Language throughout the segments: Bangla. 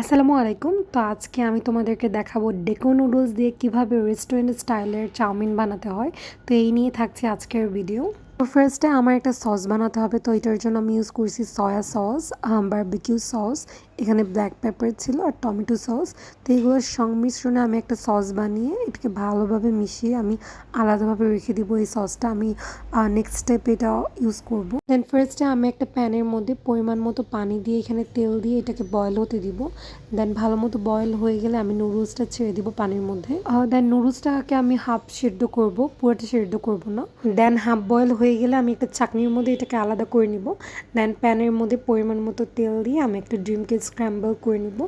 আসসালামু আলাইকুম। তো আজকে আমি তোমাদেরকে দেখাবো ডেকো নুডলস দিয়ে কিভাবে রেস্টুরেন্ট স্টাইলের চাউমিন বানাতে হয়। তো এই নিয়ে থাকছে আজকের ভিডিও। তো ফার্স্টে আমার একটা সস বানাতে হবে। তো এটার জন্য আমি ইউজ করছি সয়া সস, বারবিকিউ সস, এখানে ব্ল্যাক পেপার ছিল আর টমেটো সস। তো এইগুলোর সংমিশ্রণে আমি একটা সস বানিয়ে এটাকে ভালোভাবে মিশিয়ে আমি আলাদাভাবে রেখে দিব। এই সসটা আমি নেক্সট স্টেপ এটা ইউজ করব। দেন ফার্স্টে আমি একটা প্যানের মধ্যে পরিমাণ মতো পানি দিয়ে এখানে তেল দিয়ে এটাকে বয়েল হতে দিব। দেন ভালো মতো বয়েল হয়ে গেলে আমি নুডলসটা ছেড়ে দিব পানির মধ্যে। দেন নুডলসটাকে আমি হাফ সেদ্ধ করব, পুরোটা সেদ্ধ করব না। দেন হাফ বয়েল হয়ে গেলে আমি একটা চাকনির মধ্যে এটাকে আলাদা করে নিব। দেন প্যানের মধ্যে পরিমাণ মতো তেল দিয়ে আমি একটা ডিমকে স্ক্র্যাম্বল করে নিব,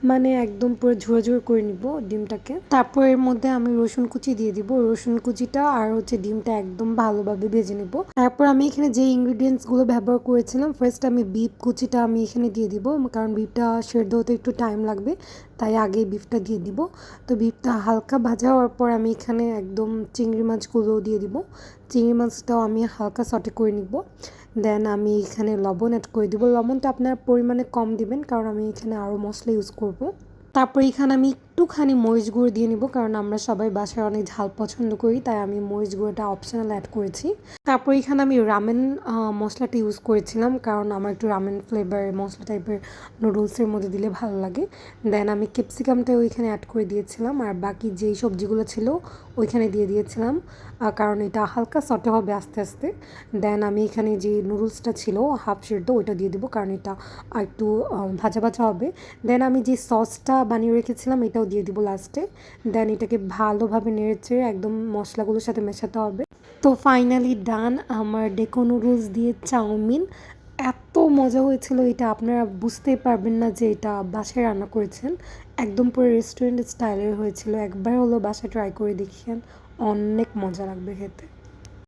মানে একদম পুরো ঝুরঝুর করে নিব ডিমটাকে। তারপর এর মধ্যে আমি রসুন কুচি দিয়ে দিব। রসুন কুচিটা আর ডিমটা একদম ভালোভাবে ভেজে নিব। তারপর আমি এখানে যে ইনগ্রিডিয়েন্টসগুলো ব্যবহার করেছিলাম, ফার্স্ট আমি বিফ কুচিটা আমি এখানে দিয়ে দিব, কারণ বিফটা সেদ্ধ হতে একটু টাইম লাগবে, তাই আগে বিফটা দিয়ে দিব। তো বিফটা হালকা ভাজা হওয়ার পর আমি এখানে একদম চিংড়ি মাছগুলো দিয়ে দিব। চিংড়ি মাছটাও আমি হালকা সটে করে নিব। দেন আমি এখানে লবণ অ্যাড করে দিব। লবণটা আপনার পরিমাণে কম দিবেন, কারণ আমি এখানে আরও মশলা ইউজ করব। তারপর এখানে আমি একটুখানি মরিচ গুঁড়ো দিয়ে নিব, কারণ আমরা সবাই বাসায় অনেক ঝাল পছন্দ করি, তাই আমি মরিচ গুঁড়োটা অপশনাল অ্যাড করেছি। তারপর এখানে আমি রামেন মশলাটা ইউজ করেছিলাম, কারণ আমার একটু রামেন ফ্লেভার মশলা টাইপের নুডলসের মধ্যে দিলে ভালো লাগে। দেন আমি ক্যাপসিকামটা ওইখানে অ্যাড করে দিয়েছিলাম, আর বাকি যেই সবজিগুলো ছিল ওইখানে দিয়ে দিয়েছিলাম, কারণ এটা হালকা সটে হবে আস্তে আস্তে। দেন আমি এখানে যে নুডলসটা ছিল হাফ সেদ্ধ ওইটা দিয়ে দিব, কারণ এটা একটু ভাজা ভাজা হবে। দেন আমি যে সসটা বানিয়ে রেখেছিলাম এটাও দিয়ে দিব লাস্টে। দেন এটাকে ভালোভাবে নেড়েচেড়ে একদম মশলাগুলোর সাথে মেশাতে হবে। তো ফাইনালি ডান আমার ডেকো নুডলস দিয়ে চাউমিন। এত মজা হয়েছিল এটা, আপনারা বুঝতেই পারবেন না যে এটা বাসায় রান্না করেছেন। একদম পুরো রেস্টুরেন্ট স্টাইলের হয়েছিল। একবার হলো বাসায় ট্রাই করে দেখিয়েন, অনেক মজা লাগবে খেতে।